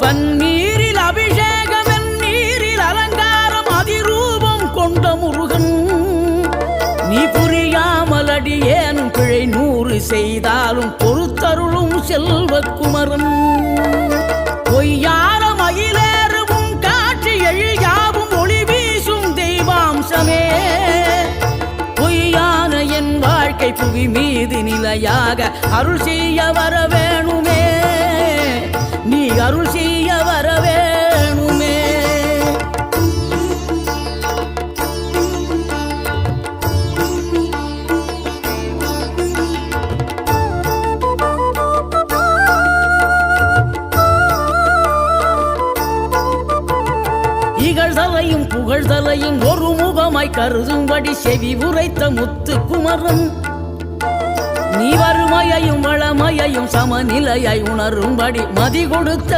பன்னீரில் அபிஷேகம் நீரில் அலங்காரம் அதிரூபம் கொண்ட முருகன் நீ புரியாமல் அடியேனும் பிழை 100 செய்தாலும் பொறுத்தருளும் செல்வக்குமரன் பொய்யார மயிலேறும் காட்சி எழியாவும் ஒளி வீசும் தெய்வாம்சமே பொய்யான என் வாழ்க்கை புவி மீது நிலையாக அருள் செய்ய வர வேணுமே நீ அருள் செய்ய வர வேணுமே இகழ்தலையும் புகழ்தலையும் ஒரு முகமாய் கருதும்படி செவி உரைத்த முத்துக்குமரன் நீ வறுமையையும் வளமையையும் சமநிலையை உணரும்படி மதி கொடுத்த